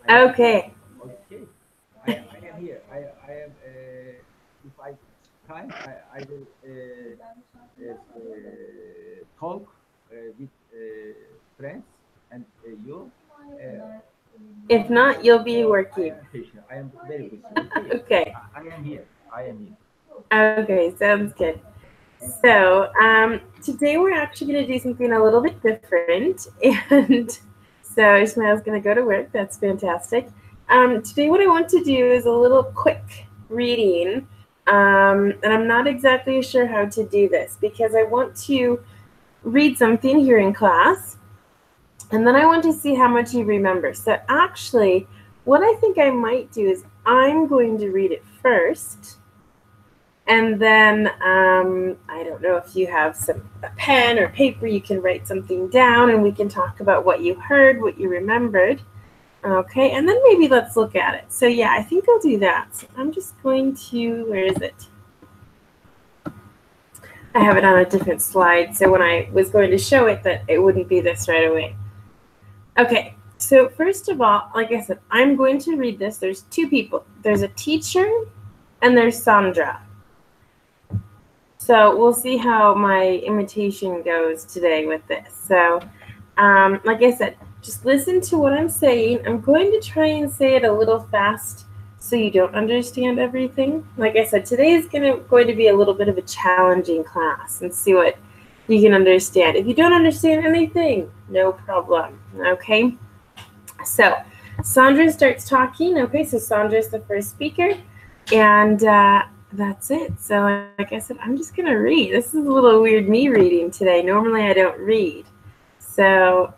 Okay. Okay. I am here. I am. If I time, I will talk with friends and you. Uh, If not, you'll be I working. am patient. I am very patient. Okay. Okay. I am here. I am here. Okay, sounds good. So, today we're actually going to do something a little bit different. And so Ishmael's going to go to work. That's fantastic. Today, what I want to do is a little quick reading. And I'm not exactly sure how to do this because I want to read something here in class. And then I want to see how much you remember. So, actually, what I think I might do is I'm going to read it first. And then I don't know if you have a pen or paper, you can write something down and we can talk about what you heard, what you remembered. Okay, and then maybe let's look at it. So yeah, I think I'll do that. So I'm just going to, where is it? I have it on a different slide, so when I was going to show it, that it wouldn't be this right away. Okay, so first of all, like I said, I'm going to read this. There's two people. There's a teacher and there's Sandra. So we'll see how my imitation goes today with this. So, like I said, just listen to what I'm saying. I'm going to try and say it a little fast so you don't understand everything. Like I said, today is going to be a little bit of a challenging class and see what you can understand. If you don't understand anything, no problem. Okay? So, Sandra starts talking. Okay, so Sandra is the first speaker. And that's it. So like I said, I'm just going to read. This is a little weird me reading today. Normally I don't read. So,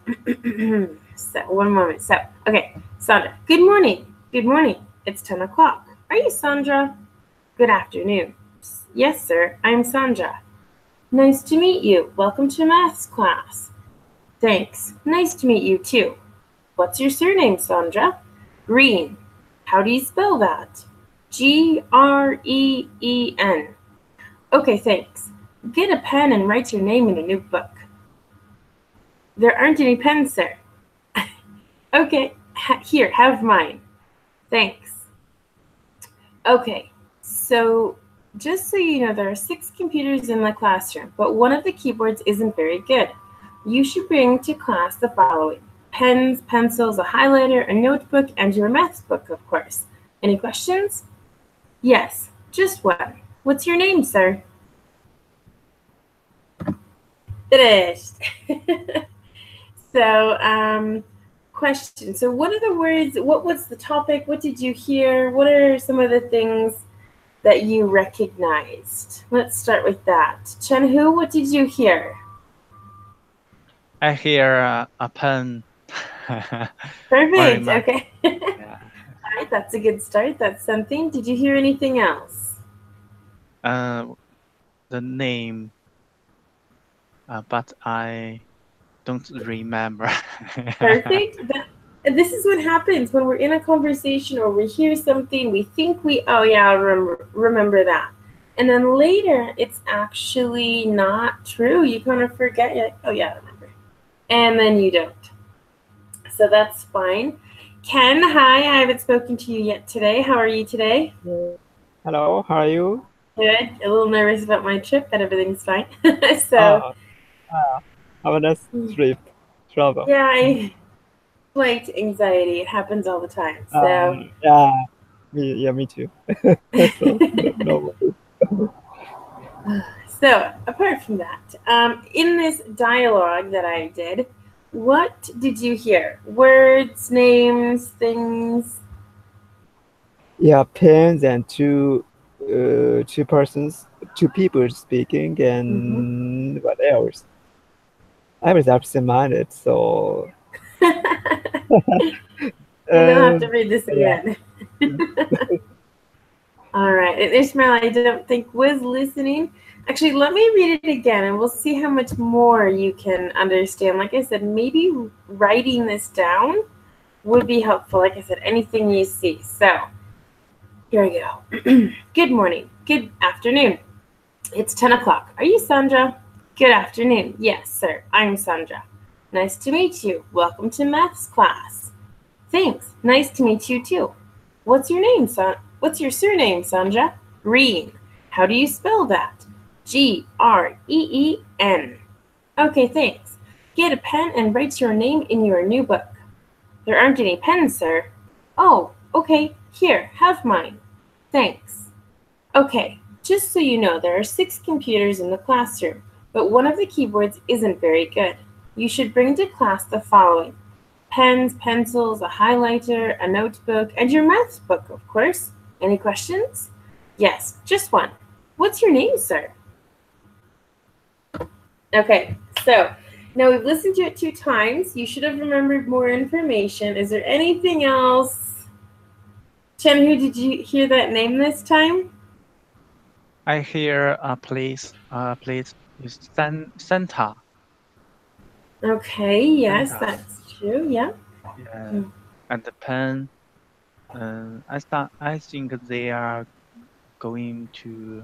so one moment. So, okay, Sandra, good morning. Good morning. It's 10 o'clock. Are you Sandra? Good afternoon. Yes, sir. I'm Sandra. Nice to meet you. Welcome to maths class. Thanks. Nice to meet you too. What's your surname, Sandra? Green. How do you spell that? Green. Okay, thanks. Get a pen and write your name in a new book. There aren't any pens, sir. Okay, here, have mine. Thanks. Okay, so just so you know, there are 6 computers in the classroom, but one of the keyboards isn't very good. You should bring to class the following: pens, pencils, a highlighter, a notebook, and your maths book, of course. Any questions? Yes, just one. What's your name, sir? Finished. So, question. So what are the words, what was the topic? What did you hear? What are some of the things that you recognized? Let's start with that. Chen-Hu, what did you hear? I hear a pen. Perfect. Okay. Yeah. All right, that's a good start. That's something. Did you hear anything else? The name, but I don't remember. Perfect. This is what happens when we're in a conversation or we hear something, we think oh yeah, I remember that. And then later, it's actually not true. You kind of forget, you're like, oh yeah, I remember. And then you don't. So that's fine. Ken, hi, I haven't spoken to you yet today. How are you today? Hello, how are you? Good. A little nervous about my trip, but everything's fine. So. Have a nice trip, travel. Yeah, flight anxiety. It happens all the time. So. Me too. So, no. So, apart from that, in this dialogue that I did, what did you hear? Words, names, things? Yeah, pens and two people speaking, and what else? I was absent-minded, so. You don't have to read this again. Yeah. All right, and Ishmael, I don't think was listening. Actually, let me read it again, and we'll see how much more you can understand. Like I said, maybe writing this down would be helpful. Like I said, anything you see. So, here we go. Good morning. Good afternoon. It's 10 o'clock. Are you Sandra? Good afternoon. Yes, sir. I'm Sandra. Nice to meet you. Welcome to maths class. Thanks. Nice to meet you too. What's your name, What's your surname, Sandra? Green. How do you spell that? Green. Okay, thanks. Get a pen and write your name in your new book. There aren't any pens, sir. Oh, okay. Here, have mine. Thanks. Okay, just so you know, there are 6 computers in the classroom, but one of the keyboards isn't very good. You should bring to class the following: pens, pencils, a highlighter, a notebook, and your math book, of course. Any questions? Yes, just one. What's your name, sir? Okay, so now we've listened to it 2 times. You should have remembered more information. Is there anything else? Chen-Hu, did you hear that name this time? I hear a place is Santa. Okay, yes, Santa. that's true, yeah. Yeah. And the pen. I think they are going to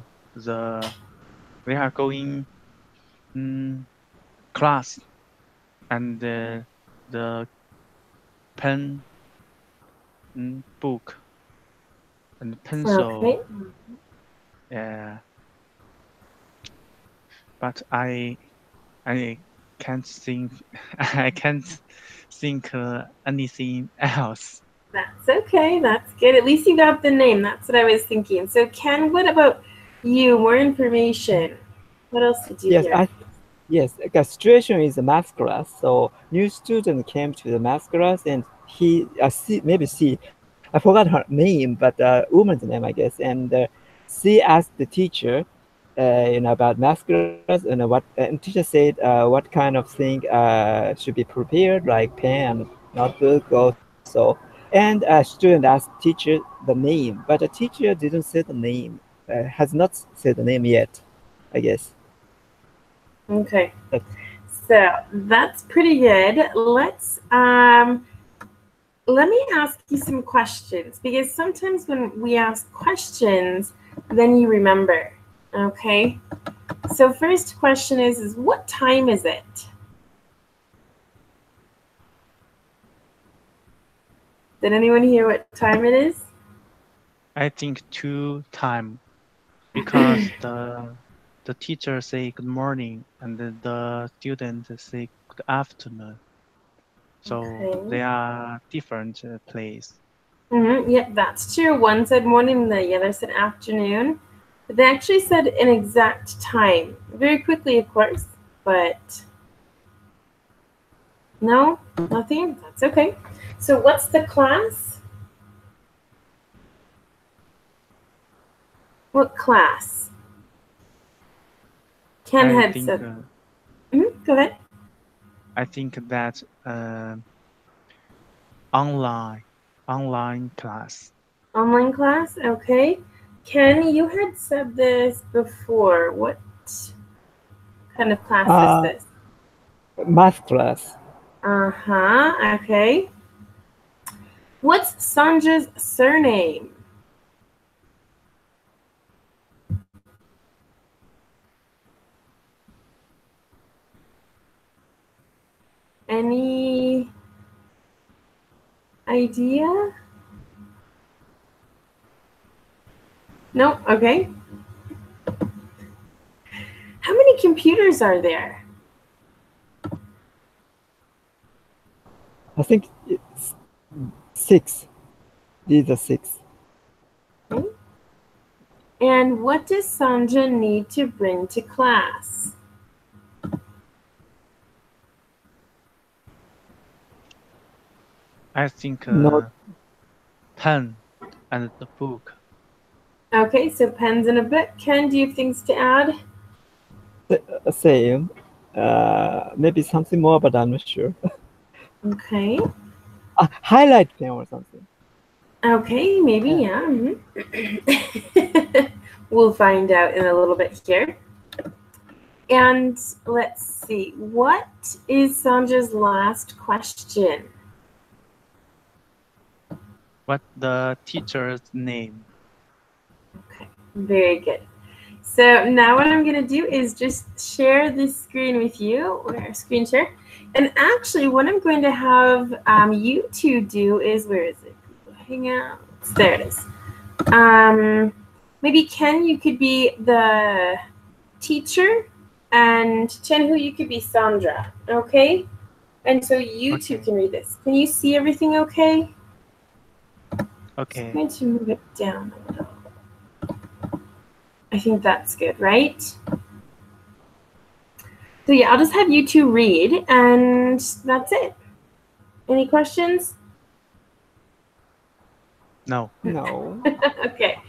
class, and the pen, book, and pencil. Okay. Yeah. But I can't think I can't think anything else. That's okay. That's good. At least you got the name. That's what I was thinking. So, Ken, what about you? More information. What else did you hear? Yes, the situation is a math class. So new student came to the math class, and I forgot her name, but woman's name, I guess. And she asked the teacher, about math class, and teacher said what kind of thing should be prepared, like pen, notebook, also. And a student asked teacher the name, but the teacher didn't say the name, has not said the name yet, I guess. Okay. So that's pretty good. Let me ask you some questions, because sometimes when we ask questions, then you remember. Okay. So first question is what time is it? Did anyone hear what time it is? I think 2 time, because the teacher say good morning and the student say good afternoon. So Okay. they are different place. Yep, that's true. One said morning, the other said afternoon. But they actually said an exact time. Very quickly, of course, but no, nothing. That's okay. So what's the class? What class? Ken I had think said. Go ahead. I think that online class. Online class, okay. Ken, you had said this before. What kind of class is this? Math class. Okay. What's Sandra's surname? Any idea? No? Okay. How many computers are there? I think it's 6. These are 6. Okay. And what does Sandra need to bring to class? I think Not pen and the book. Okay, so pens and a book. Ken, do you have things to add? same. Maybe something more, but I'm not sure. Okay. Highlight pen or something. Okay, maybe, yeah. We'll find out in a little bit here. And let's see, what is Sandra's last question? What the teacher's name? Okay, very good. So now what I'm going to do is just share this screen with you, or screen share. And actually, what I'm going to have you two do is, where is it? Hangouts. There it is. Maybe Ken, you could be the teacher, and Chenhu, you could be Sandra. Okay? And so you two Okay. can read this. Can you see everything okay? Okay. I'm going to move it down a little. I think that's good, right? So yeah, I'll just have you two read, and that's it. Any questions? No. No. Okay,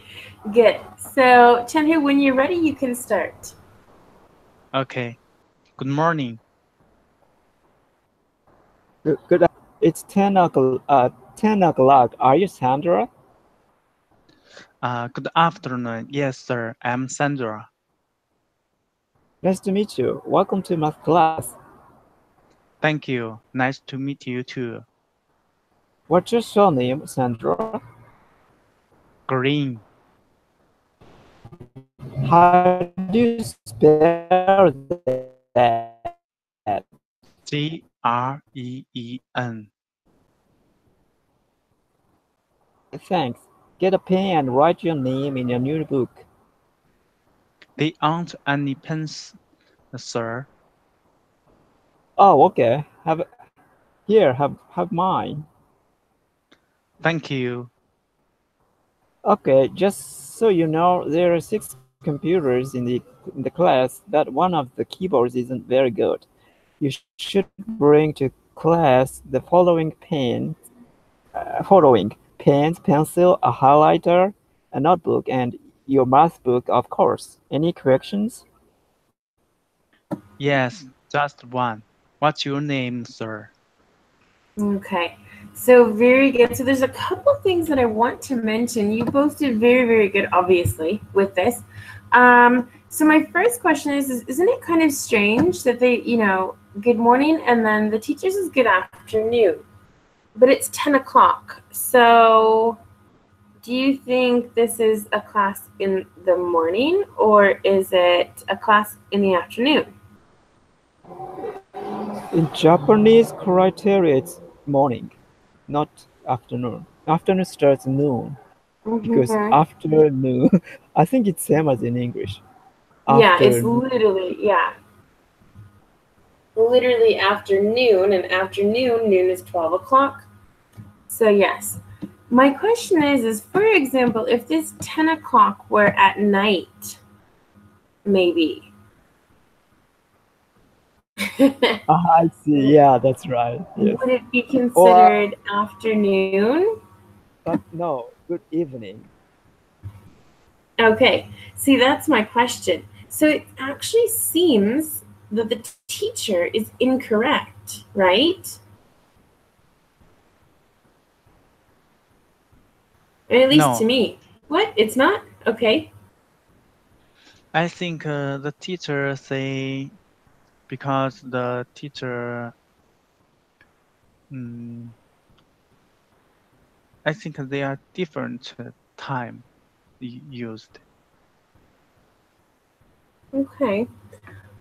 good. So Chenhu, when you're ready, you can start. Okay. Good morning. Good. It's 10 o'clock. 10 o'clock. Are you Sandra? Good afternoon. Yes, sir. I'm Sandra. Nice to meet you. Welcome to my class. Thank you. Nice to meet you too. What's your surname, Sandra? Green. How do you spell that? Green. Thanks. Get a pen and write your name in your new book. There aren't any pens, sir. Oh, okay. Have mine. Thank you. Okay, just so you know, there are 6 computers in the class, but one of the keyboards isn't very good. You should bring to class the following pens, pencil, a highlighter, a notebook, and your math book, of course. Any corrections? Yes, just one. What's your name, sir? Okay, so very good. So there's a couple things that I want to mention. You both did very, very good, obviously, with this. So my first question is, isn't it kind of strange that they, good morning, and then the teacher's is good afternoon, but it's 10 o'clock. So do you think this is a class in the morning, or is it a class in the afternoon? In Japanese criteria, it's morning, not afternoon. Afternoon starts noon because Mm-hmm. afternoon, I think it's same as in English. Yeah, it's Afternoon. literally afternoon, and noon is 12 o'clock. So yes. My question is for example, if this 10 o'clock were at night, maybe. I see. Yeah, that's right. Yes. Would it be Or, considered afternoon? but no, good evening. Okay, see, that's my question. So it actually seems that the teacher is incorrect, right? Or at least to No, me. What? It's not? Okay. I think the teacher say because the teacher, mm, I think they are different time used. Okay.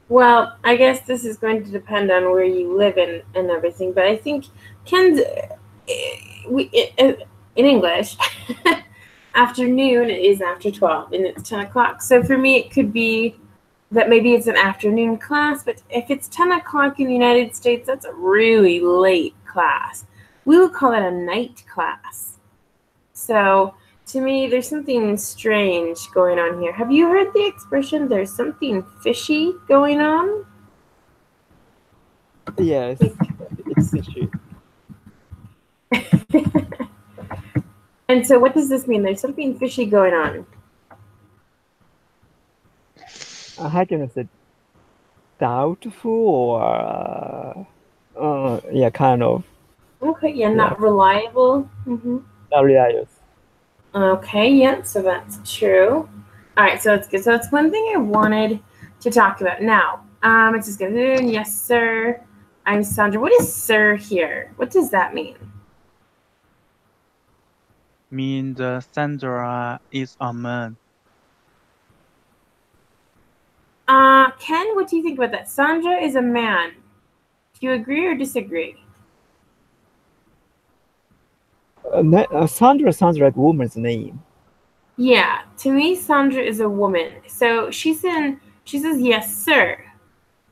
Well, I guess this is going to depend on where you live and everything, but I think Ken's in English, afternoon is after 12 and it's 10 o'clock. So for me, it could be that maybe it's an afternoon class, but if it's 10 o'clock in the United States, that's a really late class. We would call it a night class. So to me, there's something strange going on here. Have you heard the expression, there's something fishy going on? Yes, it's fishy. And so what does this mean? There's something fishy going on. How can I say doubtful or yeah, kind of. Okay, yeah, Yeah, not reliable. Mm-hmm. not reliable. Okay, yeah, so that's true. All right, so that's good. So that's one thing I wanted to talk about. Now, it's just good. Yes, sir. I'm Sandra. What is sir here? What does that mean? Means Sandra is a man. Ken, what do you think about that? Sandra is a man. Do you agree or disagree? Sandra sounds like woman's name. Yeah, to me, Sandra is a woman. So she says, yes, sir,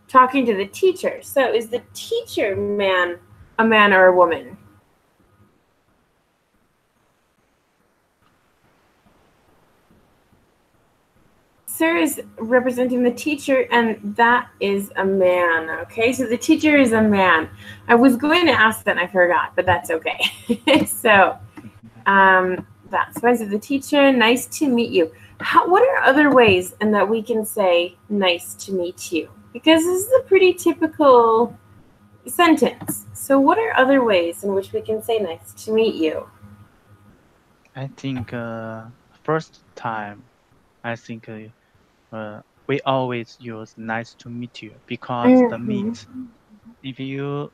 talking to the teacher. So is the teacher a man or a woman? Sir is representing the teacher, and that is a man. Okay, so the teacher is a man. I was going to ask that and I forgot, but that's okay. So that's fine. So the teacher, nice to meet you. What are other ways in that we can say nice to meet you? Because this is a pretty typical sentence. So what are other ways in which we can say nice to meet you? I think first time, I think we always use nice to meet you because the meet. If you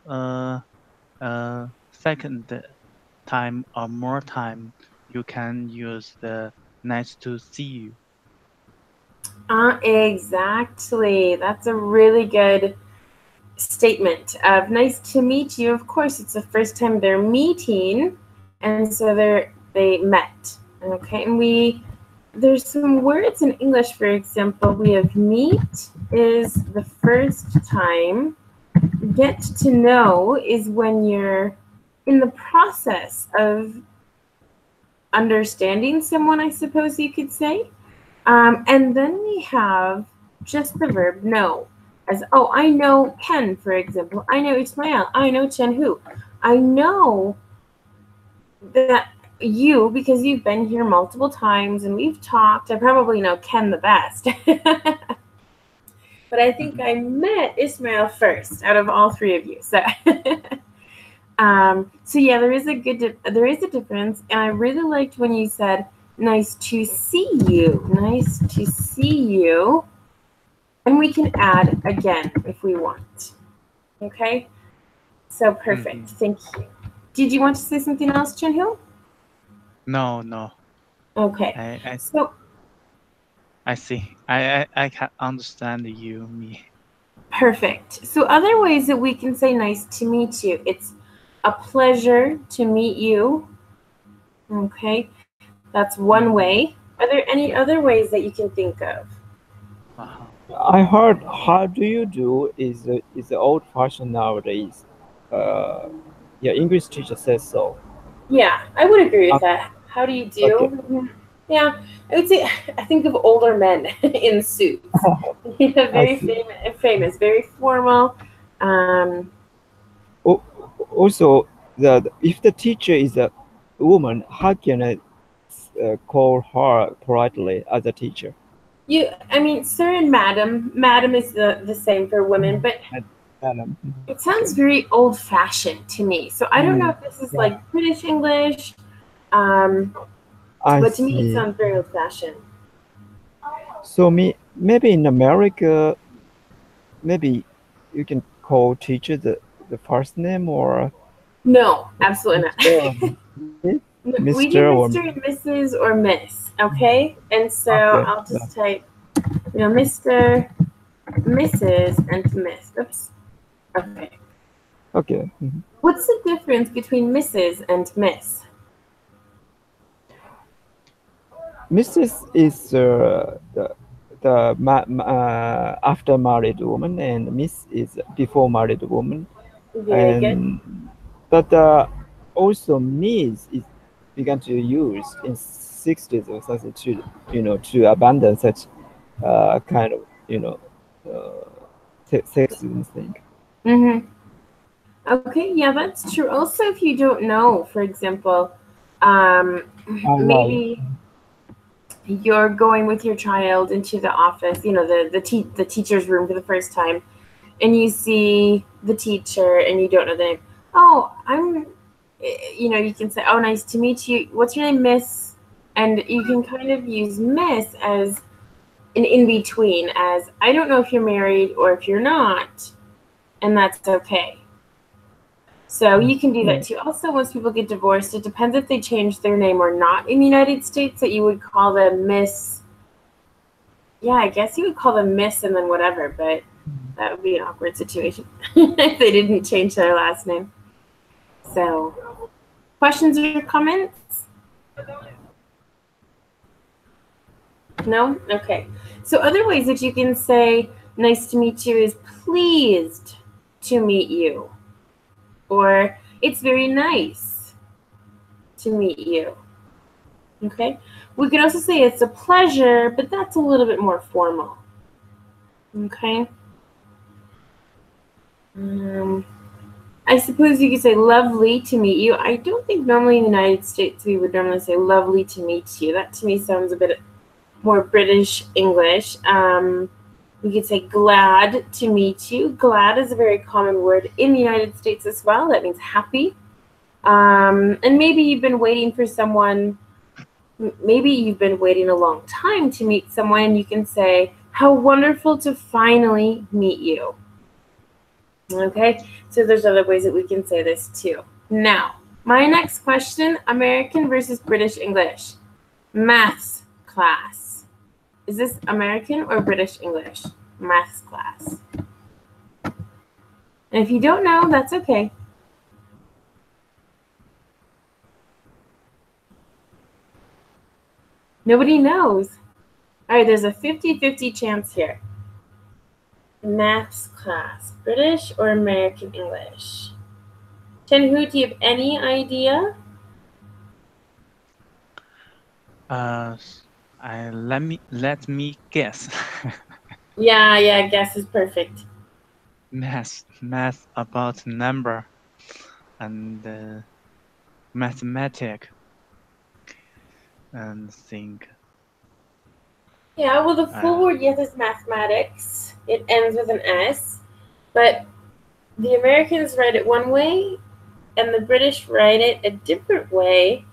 second time or more time, you can use the nice to see you. Exactly. That's a really good statement of nice to meet you. Of course, it's the first time they're meeting, and so they met. Okay, and there's some words in English, for example, we have meet is the first time. Get to know is when you're in the process of understanding someone, I suppose you could say. And then we have just the verb know. As, oh, I know Ken, for example. I know Ismail. I know Chen-Hu. I know that you, because you've been here multiple times and we've talked. I probably know Ken the best. But I think I met Ismail first out of all three of you. So, so yeah, there is a difference. And I really liked when you said, nice to see you. Nice to see you. And we can add again if we want. Okay? So perfect. Thank you. Did you want to say something else, Chen-Hu? No. Okay. I see. I can understand me. Perfect. So other ways that we can say nice to meet you. It's a pleasure to meet you. Okay. That's one way. Are there any other ways that you can think of? I heard how do you do is the old fashioned nowadays. Yeah, English teacher says so. Yeah, I would agree with that. How do you do? Okay. Yeah, I would say I think of older men in suits. Very famous, very formal. Also, if the teacher is a woman, how can I call her politely as a teacher? I mean, sir and madam. Madam is the same for women, but Madam. it sounds very old-fashioned to me. So I don't know if this is like British English, but to me it sounds very old-fashioned. So maybe in America, maybe you can call teacher the first name or no, absolutely not. We do Mr. and Mrs. or Miss, okay? And so I'll just type, Mr., Mrs., and Miss. Oops. Okay. Okay. What's the difference between Mrs. and Miss? Mrs. is the after married woman, and Miss is before married woman. Very good. But also Miss is began to use in 60s or something to abandon such kind of sexism thing. Okay, yeah, that's true. Also, if you don't know, for example, maybe you're going with your child into the office, the teacher's room for the first time, and you see the teacher and you don't know the name. Oh, you can say, oh, nice to meet you. What's your name, Miss? And you can kind of use Miss as an in-between, as I don't know if you're married or if you're not, and that's okay. So you can do that too. Also, once people get divorced, it depends if they change their name or not in the United States, that you would call them Miss, yeah, I guess you would call them Miss and then whatever, but that would be an awkward situation if they didn't change their last name. So, questions or comments? No? Okay. So other ways that you can say nice to meet you is pleased to meet you. Or it's very nice to meet you. Okay? We could also say it's a pleasure, but that's a little bit more formal. Okay? I suppose you could say lovely to meet you. I don't think normally in the United States we would normally say lovely to meet you. That to me sounds a bit more British English. We could say glad to meet you. Glad is a very common word in the United States as well. That means happy. And maybe you've been waiting for someone, maybe you've been waiting a long time to meet someone, and you can say, how wonderful to finally meet you. Okay, so there's other ways that we can say this too. Now, my next question, American versus British English. Maths class. Is this American or British English? Maths class. And if you don't know, that's okay. Nobody knows. All right, there's a 50-50 chance here. Maths class, British or American English? Chen-Hu, do you have any idea? Let me guess. Yeah, guess is perfect. Math about number and mathematics and think. Yeah, well, the full word, yes, is mathematics. It ends with an S, but the Americans write it one way, and the British write it a different way,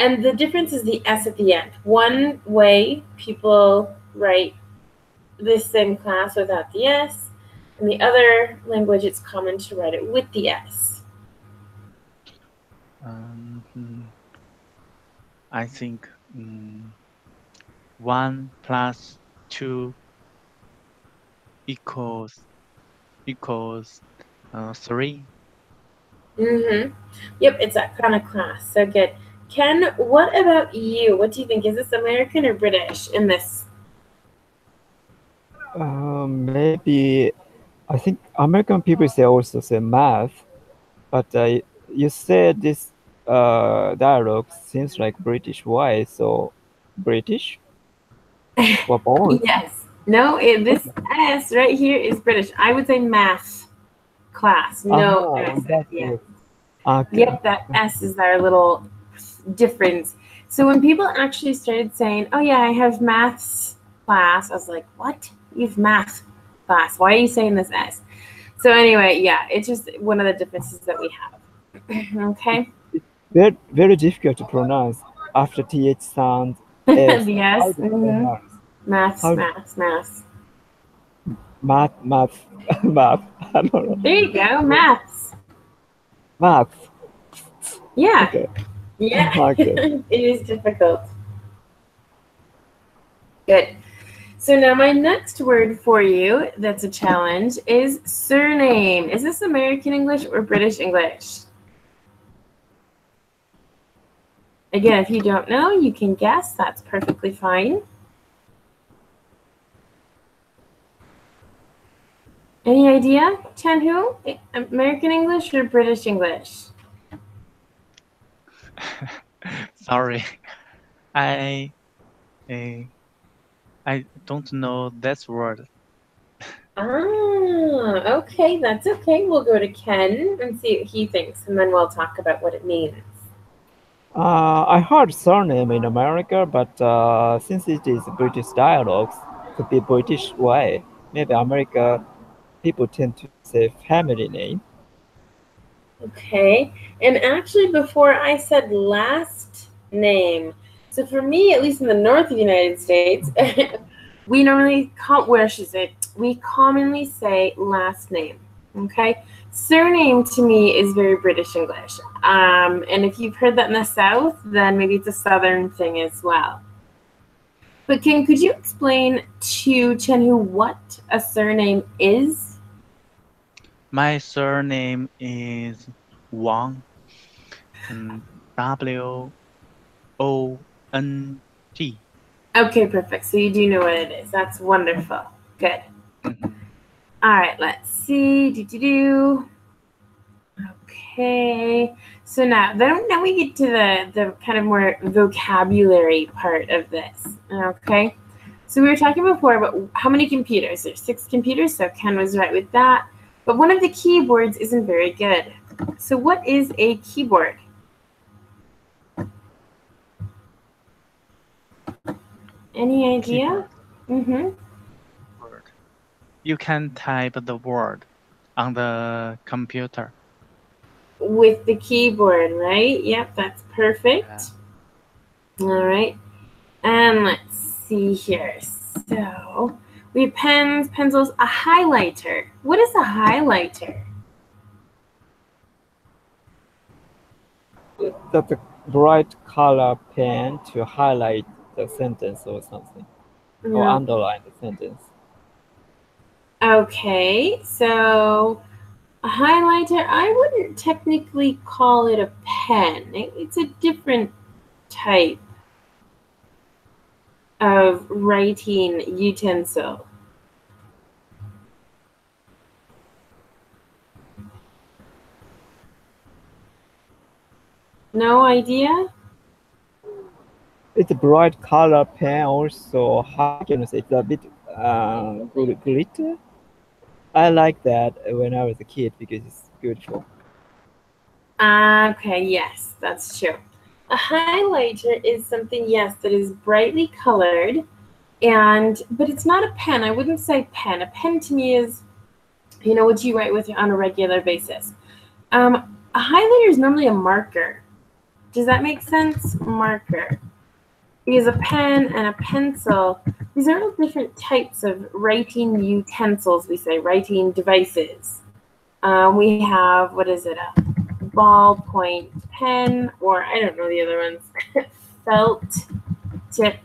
and the difference is the S at the end. One way, people write this in class without the S, and the other language, it's common to write it with the S. I think 1 plus 2 equals 3. Yep, it's that kind of class. So good. Ken, what about you? What do you think? Is this American or British in this? Maybe I think American people also say math, but you said this dialogue seems like British. Why? So British? What both? Yes. No, this S right here is British. I would say math class. No, that's yeah. it. Okay. Yep, that S is our little difference. So when people actually started saying, oh yeah, I have maths class, I was like, what? You have math class. Why are you saying this S? So anyway, yeah, it's just one of the differences that we have. Okay. Very, very difficult to pronounce after TH sound. Yes. Maths. Math. I don't know. There you go, maths. Math. Yeah. Okay. Yeah. Okay. It is difficult. Good. So now my next word for you that's a challenge is surname. Is this American English or British English? Again, if you don't know, you can guess. That's perfectly fine. Any idea, Chen-Hu? American English or British English? Sorry, I don't know that word. Okay, that's okay. We'll go to Ken and see what he thinks, and then we'll talk about what it means. I heard surname in America, but since it is British dialogues, could be British way. Maybe America people tend to say family name. Okay, and actually before I said last name, so for me, at least in the north of the United States, we normally we commonly say last name. Okay, surname to me is very British English, and if you've heard that in the South, then maybe it's a Southern thing as well. But Ken, could you explain to Chenhu what a surname is? My surname is Wang. W-O-N-G. Okay, perfect. So you do know what it is. That's wonderful. Good. Mhm. All right, let's see. Okay. So now we get to the kind of more vocabulary part of this. Okay. So we were talking before about how many computers. There's 6 computers, so Ken was right with that. But one of the keyboards isn't very good. So what is a keyboard? Any idea? Keyboard. Word. You can type the word on the computer. With the keyboard, right? Yep, that's perfect. All right. And let's see here. So we have pens, pencils, a highlighter. What is a highlighter? That's a bright color pen to highlight the sentence or something, or No. underline the sentence. Okay, so a highlighter, I wouldn't technically call it a pen. It's a different type of writing utensil. No idea? It's a bright color pen also. How can I say? It's a bit glitter. I like that when I was a kid because it's beautiful. Okay, yes, that's true. A highlighter is something, yes, that is brightly colored, but it's not a pen. I wouldn't say pen. A pen to me is, what you write with on a regular basis. A highlighter is normally a marker. Does that make sense? Marker. Because a pen and a pencil, these are all different types of writing utensils, we say, writing devices. We have, what is it, a ballpoint pen, or I don't know the other ones, felt tip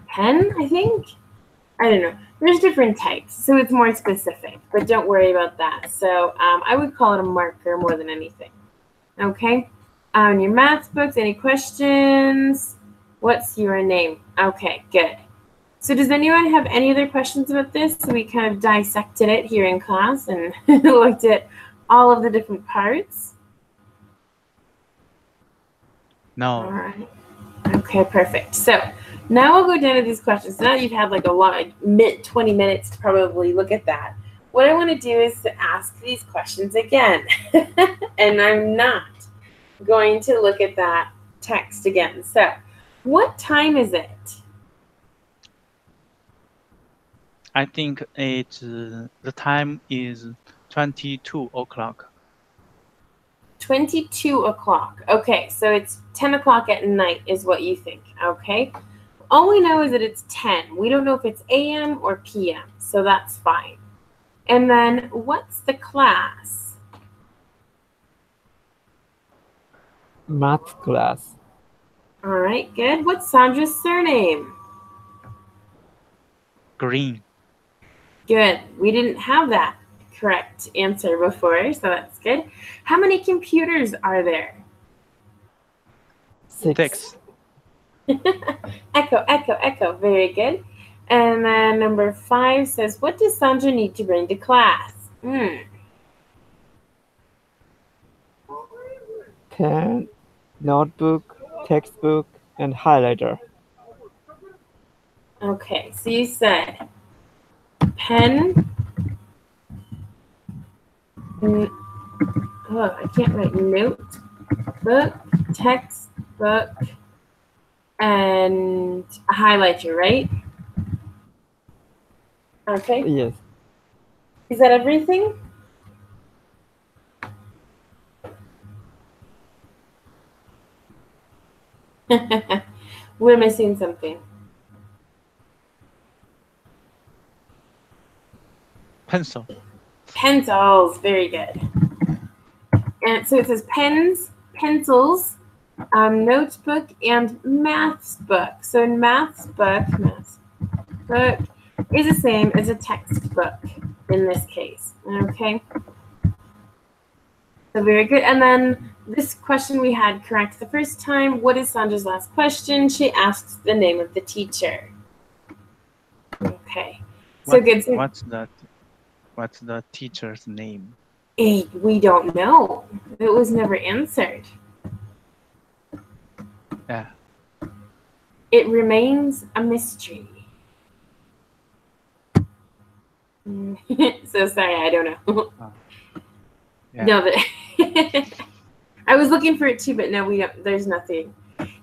pen, I think? I don't know. There's different types, so it's more specific, but don't worry about that. So I would call it a marker more than anything. Okay? On your math books, any questions? What's your name? Okay, good. So does anyone have any other questions about this? So we kind of dissected it here in class and looked at all of the different parts. No. All right. Okay, perfect. So now we'll go down to these questions. So now you've had like a long 20 minutes to probably look at that. What I want to do is to ask these questions again. And I'm not going to look at that text again. So what time is it? I think it's the time is 22 o'clock. 22 o'clock. Okay, so it's 10 o'clock at night is what you think, okay? All we know is that it's 10. We don't know if it's AM or PM, so that's fine. And then what's the class? Math class. All right, good. What's Sandra's surname? Green. Good. We didn't have that correct answer before, so that's good. How many computers are there? 6. Echo, echo, echo. Very good. And then number 5 says, what does Sandra need to bring to class? Pen, notebook, textbook, and highlighter. Okay, so you said pen. I can't write notebook, textbook, and a highlighter, right? Okay. Yes. Is that everything? We're missing something. Pencil. Pencils, very good. And so it says pens, pencils, notebook and maths book. So in maths book is the same as a textbook in this case. Okay. So very good. And then this question we had correct the first time. What is Sandra's last question? She asks the name of the teacher. Okay. So good. So, what's the teacher's name? we don't know. It was never answered. Yeah. It remains a mystery. So sorry, I don't know. Yeah. No, I was looking for it too, but no, we don't. There's nothing.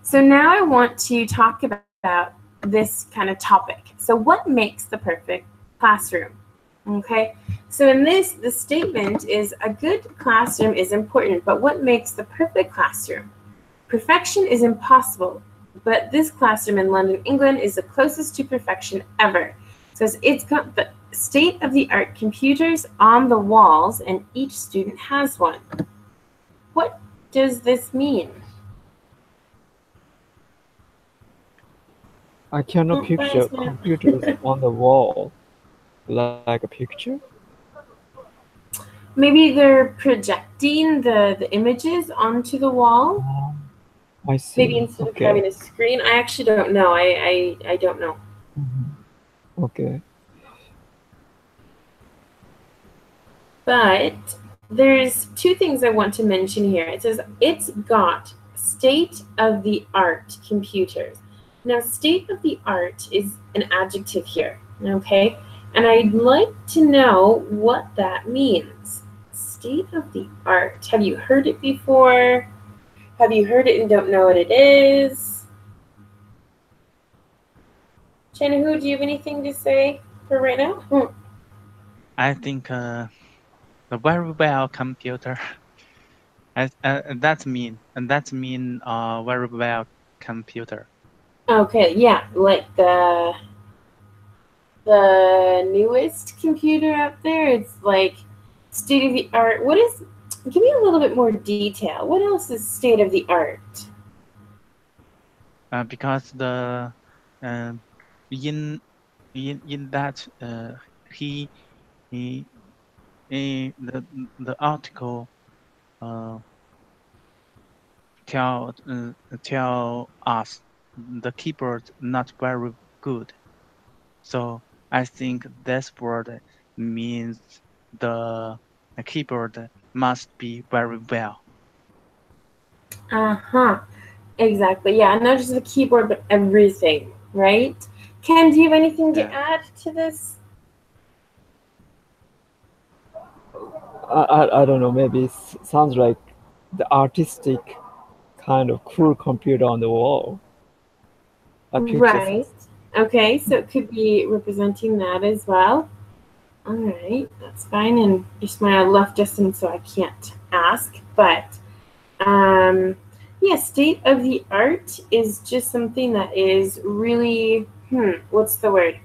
So now I want to talk about this kind of topic. So what makes the perfect classroom? Okay. So in this, the statement is a good classroom is important, but what makes the perfect classroom? Perfection is impossible, but this classroom in London, England is the closest to perfection ever. So it's got the state-of-the-art computers on the walls, and each student has one. What does this mean? I cannot picture computers on the wall like a picture. Maybe they're projecting the images onto the wall. I see. Maybe instead of having a screen. I actually don't know. I don't know. Okay. But there's two things I want to mention here. It says it's got state-of-the-art computers. Now, state-of-the-art is an adjective here, okay? And I'd like to know what that means. State-of-the-art. Have you heard it before? Have you heard it and don't know what it is? Chanahu, do you have anything to say for right now? I think the very well computer. That's mean very well computer. Okay, yeah, like the newest computer out there. It's like state of the art. What is? Give me a little bit more detail. What else is state of the art? Because the in that the article tell us the keyboard not very good. So I think this word means the keyboard must be very well. Exactly. Yeah, not just the keyboard, but everything. Right? Ken, do you have anything to add to this? I don't know. Maybe it sounds like the artistic kind of cool computer on the wall. Right. Okay, so it could be representing that as well. All right, that's fine. And your smile left us, and so I can't ask. But yeah, state of the art is just something that is really, what's the word?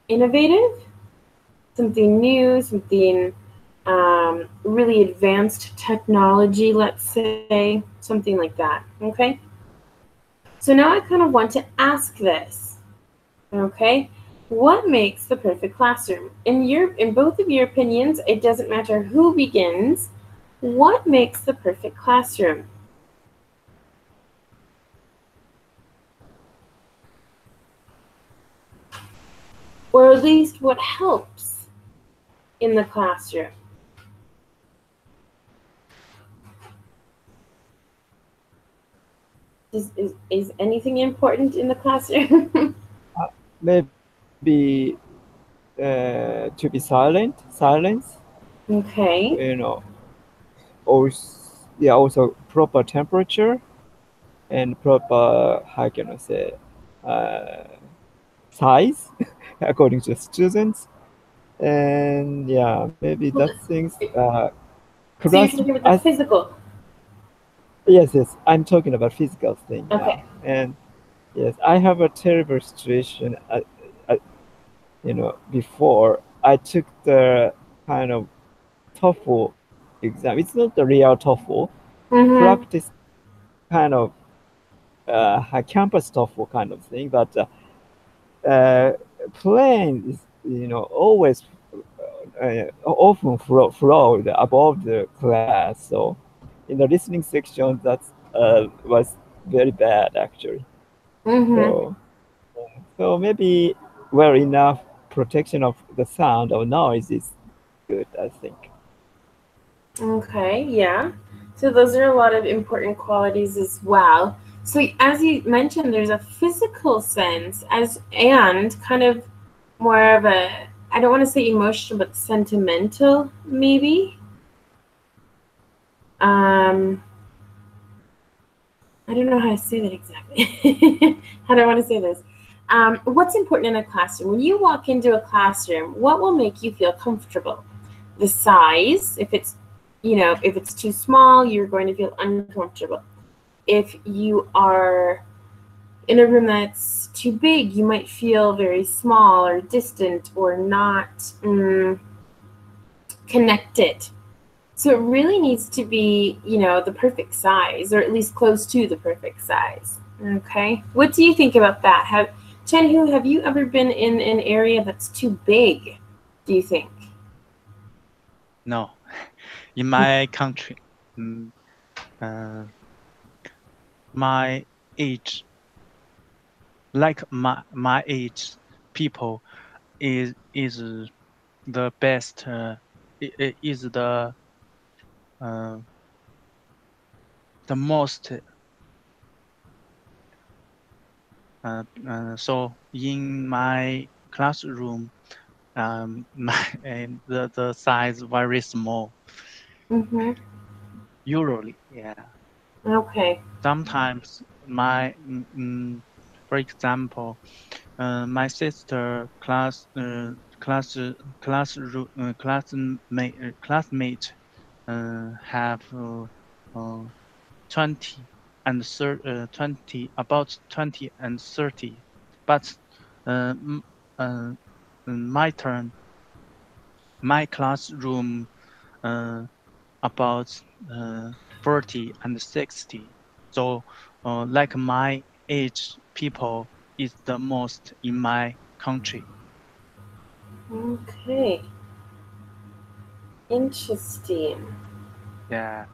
Innovative? Something new, something really advanced technology, let's say, something like that. Okay. So now I kind of want to ask this. Okay. What makes the perfect classroom? In both of your opinions, it doesn't matter who begins. What makes the perfect classroom? Or at least what helps in the classroom? Is anything important in the classroom? Maybe to be silence. Okay. You know, also proper temperature and proper, how can I say, size according to the students. And yeah, maybe that things. So you're talking about the physical. Yes, I'm talking about physical thing. Okay. Yeah. And yes, I have a terrible situation. Before I took the kind of TOEFL exam. It's not the real TOEFL. Practice kind of campus stuff kind of thing, but plane is always often flowed above the class. So in the listening section, that was very bad actually. Mm-hmm. So so maybe well enough protection of the sound or noise is good, I think. Okay, yeah. So those are a lot of important qualities as well. So as you mentioned, there's a physical sense as and kind of more of a, I don't want to say emotional, but sentimental maybe. Um, I don't know how to say that exactly. How do I want to say this? What's important in a classroom? When you walk into a classroom, what will make you feel comfortable? The size, if it's too small, you're going to feel uncomfortable. If you are in a room that's too big, you might feel very small or distant or not connected. So it really needs to be, the perfect size, or at least close to the perfect size. Okay. What do you think about that? Chen-Hu, have you ever been in an area that's too big, do you think? No, in my country, mm, uh, my age, like my age, people is the best. Is uh, the most. So in my classroom, the size very small. Mm-hmm. Usually, yeah. Okay. Sometimes for example, my sister classmate have uh, 20 and 20 about 20 and 30, but uh, m- uh, my turn, my classroom uh, about uh, 40 and 60. So like my age people is the most in my country. Okay. Interesting. Yeah.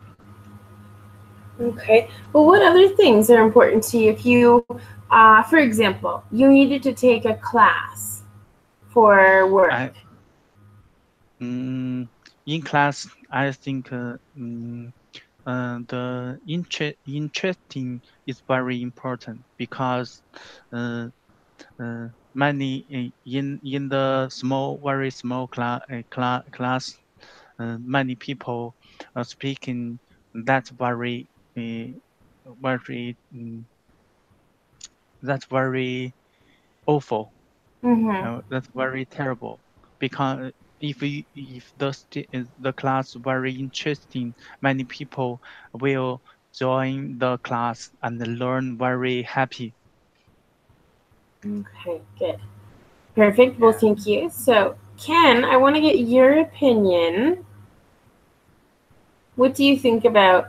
Okay. Well, what other things are important to you? If you, for example, you needed to take a class for work. I in class I think the interesting is very important because uh, many in the very small class, many people speaking that's uh, very that's very awful. Mm-hmm. That's very terrible because if the class very interesting, many people will join the class and learn very happy. Okay, good. Perfect. Well, Yeah. thank you. So, Ken, I want to get your opinion. What do you think about,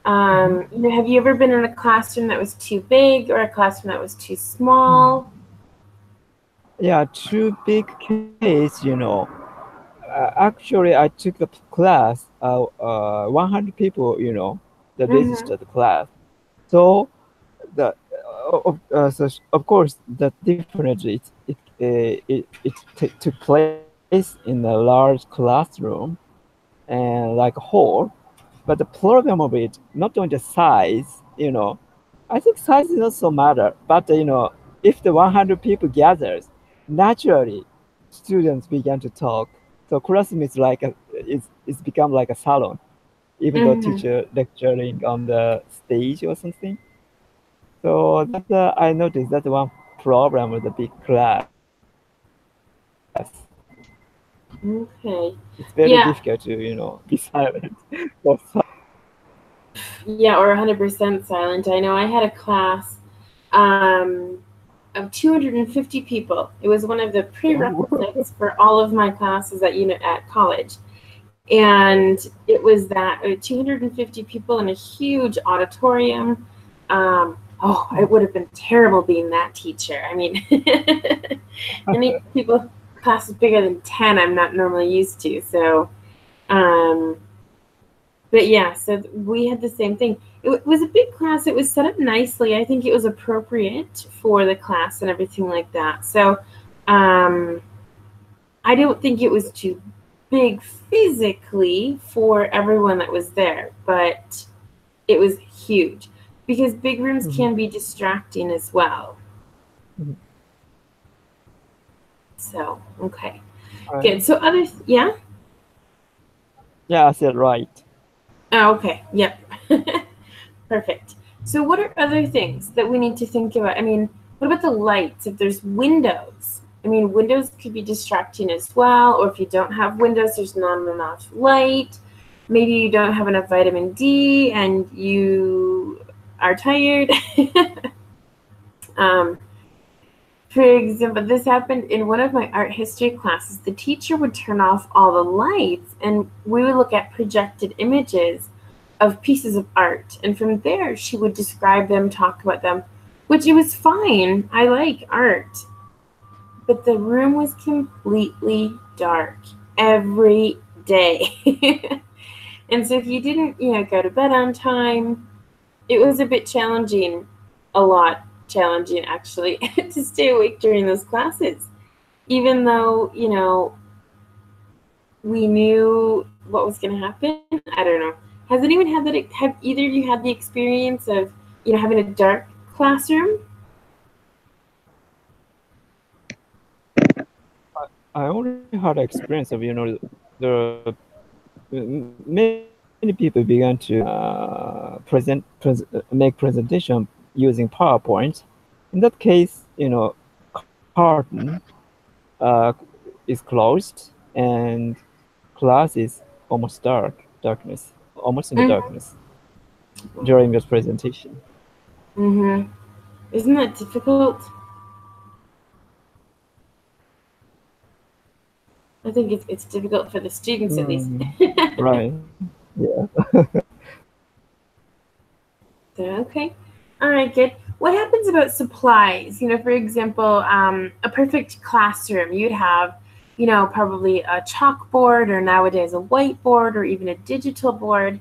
Mhm. have you ever been in a classroom that was too big or a classroom that was too Mm. small? Yeah, too big case. Actually, I took the class, 100 people, the Mm-hmm. registered class. So of course, the differently it took place in a large classroom and like a hall. But the problem of it, not only the size. I think size is not so matter. But if the 100 people gathers, naturally, students began to talk. So classroom is like it's become like a salon, even though Mm-hmm. teacher lecturing on the stage or something. So that's I noticed that's one problem with the big class. Okay. It's very Yeah. difficult to be silent. For Yeah, or 100% silent. I know I had a class um, of 250 people. It was one of the some. prerequisites for all of my classes at college. And it was that 250 people in a huge auditorium. Oh, it would have been terrible being that teacher. I mean, any people classes bigger than 10, I'm not normally used to. So, but yeah, so we had the same thing. It was a big class. It was set up nicely. I think it was appropriate for the class and everything like that. So, I don't think it was too big physically for everyone that was there, but it was huge because big rooms can be distracting as well. So, okay. Good. So yeah? Yeah, I said right. Oh, okay. Yep. Perfect. So what are other things that we need to think about? I mean, what about the lights? If there's windows, I mean, windows could be distracting as well. Or if you don't have windows, there's not enough light. Maybe you don't have enough vitamin D and you are tired. For example, this happened in one of my art history classes. The teacher would turn off all the lights and we would look at projected images of pieces of art. And from there, she would describe them, talk about them, which it was fine. I like art. But the room was completely dark every day. And so if you didn't, go to bed on time, it was a bit challenging, a lot challenging actually, to stay awake during those classes. Even though, we knew what was going to happen. I don't know. Has anyone had that? Have either of you had the experience of, having a dark classroom? I only had experience of the many people began to make presentation using PowerPoint. In that case, curtain is closed and class is almost darkness, almost in the darkness during this presentation. Isn't that difficult? I think it's difficult for the students at least. Right. Yeah. Okay. All right, good. What happens about supplies? For example, a perfect classroom, you'd have, probably a chalkboard or nowadays a whiteboard or even a digital board.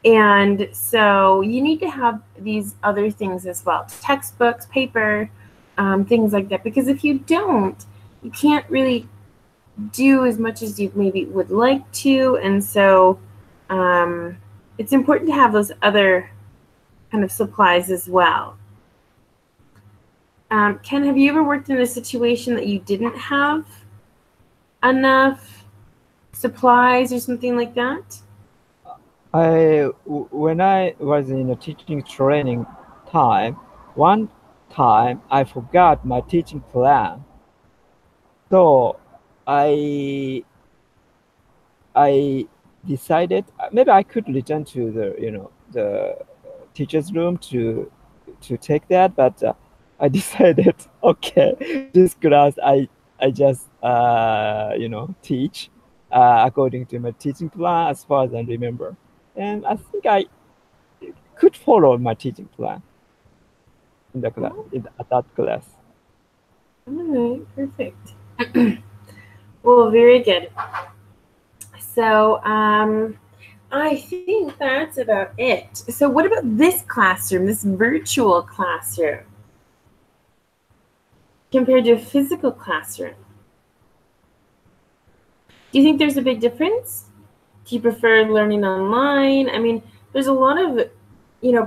And so you need to have these other things as well, textbooks, paper, things like that. Because if you don't, you can't really do as much as you maybe would like to. And so it's important to have those other kind of supplies as well. Ken, have you ever worked in a situation that you didn't have enough supplies or something like that? When I was in a teaching training time, one time I forgot my teaching plan. So I decided maybe I could return to the teacher's room to take that, but I decided, okay, this class I just teach according to my teaching plan as far as I remember, and I think I could follow my teaching plan in the class at that class. All right, perfect. Well, very good. So I think that's about it. So what about this classroom, this virtual classroom, compared to a physical classroom? Do you think there's a big difference? Do you prefer learning online? I mean, there's a lot of,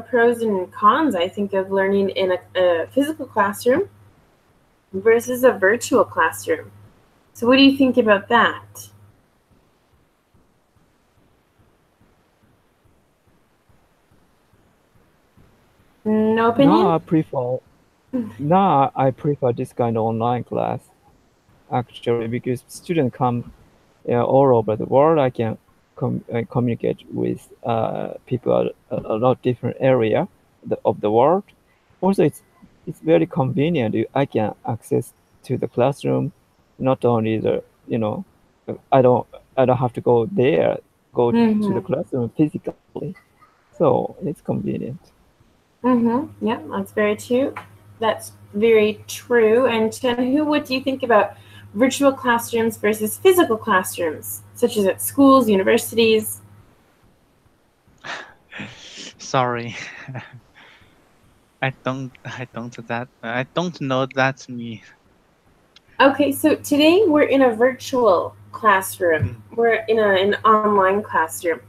pros and cons, I think, of learning in a physical classroom versus a virtual classroom. So what do you think about that? No opinion? No, I prefer this kind of online class, actually, because students come all over the world. I can communicate with people a lot different area of the world. Also, it's very convenient. I can access to the classroom, not only I don't have to go there, to the classroom physically. So it's convenient. Yeah, that's very true. That's very true. And Chen, what do you think about virtual classrooms versus physical classrooms, such as at schools, universities? Sorry, I don't know that's me. Okay, so today we're in a virtual classroom. We're in an online classroom.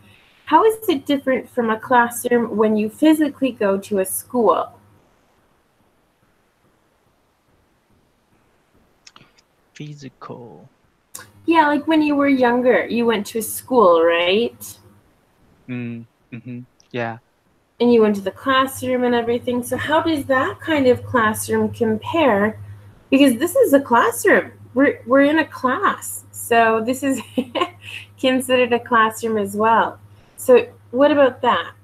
How is it different from a classroom when you physically go to a school? Physical. Yeah, like when you were younger, you went to a school, right? Yeah. And you went to the classroom and everything. So how does that kind of classroom compare? Because this is a classroom. We're in a class. So this is considered a classroom as well. So what about that?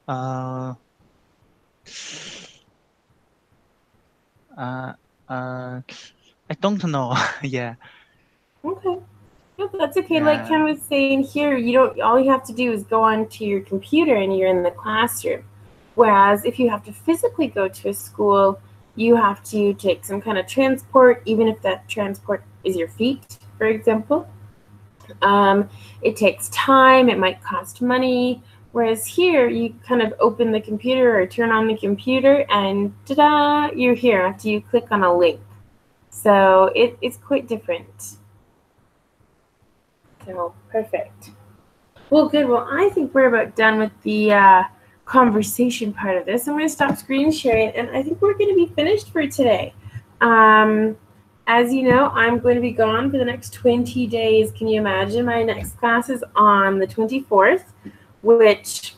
I don't know. Yeah. Okay. No, that's okay. Yeah. Like Ken was saying here, all you have to do is go onto your computer and you're in the classroom. Whereas if you have to physically go to a school, you have to take some kind of transport, even if that transport is your feet, for example. It takes time, it might cost money. Whereas here, you kind of open the computer or turn on the computer and ta-da, you're here after you click on a link. So it's quite different. So perfect. Well, good. Well, I think we're about done with the conversation part of this. I'm going to stop screen sharing, and I think we're going to be finished for today. As you know, I'm going to be gone for the next 20 days. Can you imagine? My next class is on the 24th, which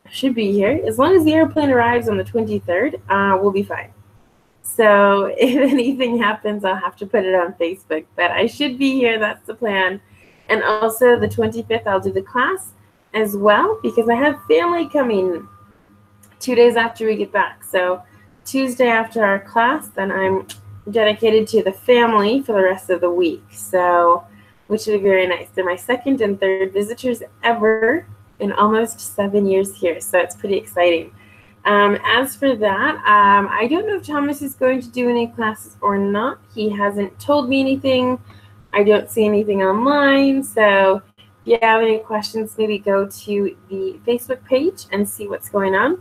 should be here. As long as the airplane arrives on the 23rd, we'll be fine. So if anything happens, I'll have to put it on Facebook. But I should be here. That's the plan. And also the 25th, I'll do the class as well because I have family coming 2 days after we get back. So Tuesday after our class, then I'm dedicated to the family for the rest of the week. So, which is very nice. They're my second and third visitors ever in almost 7 years here. So it's pretty exciting. As for that, I don't know if Thomas is going to do any classes or not. He hasn't told me anything. I don't see anything online. So if you have any questions, maybe go to the Facebook page and see what's going on.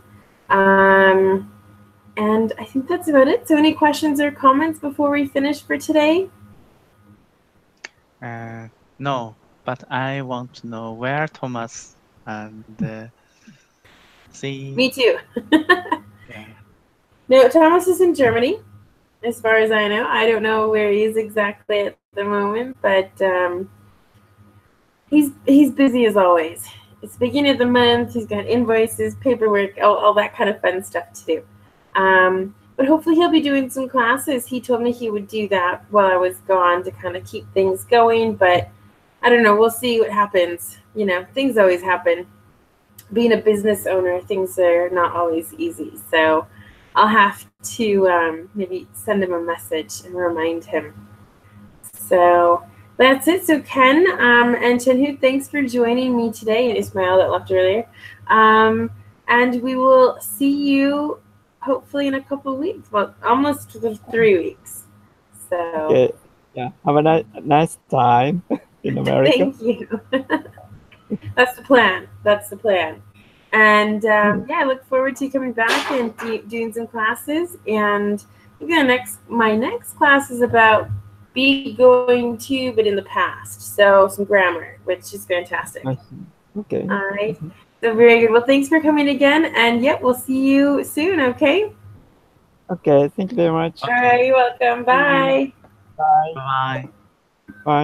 And I think that's about it. So any questions or comments before we finish for today? No, but I want to know where Thomas and see. Me too. Yeah. No, Thomas is in Germany, as far as I know. I don't know where he is exactly at the moment, but he's busy as always. It's the beginning of the month. He's got invoices, paperwork, all that kind of fun stuff to do. But hopefully he'll be doing some classes. He told me he would do that while I was gone to kind of keep things going. But I don't know. We'll see what happens. You know, things always happen. Being a business owner, things are not always easy. So I'll have to maybe send him a message and remind him. So that's it. So Ken and Chenhu, thanks for joining me today, and Ismail that left earlier. And we will see you hopefully in a couple of weeks. Well, almost 3 weeks. So Okay. Yeah. Have a nice time in America. Thank you. That's the plan. That's the plan. And yeah, I look forward to coming back and doing some classes. And my next class is about be going to, but in the past. So some grammar, which is fantastic. Okay. All right. So very good. Well, thanks for coming again. And yep, we'll see you soon. Okay. Okay. Thank you very much. All right. You're welcome. Bye. Bye. Bye.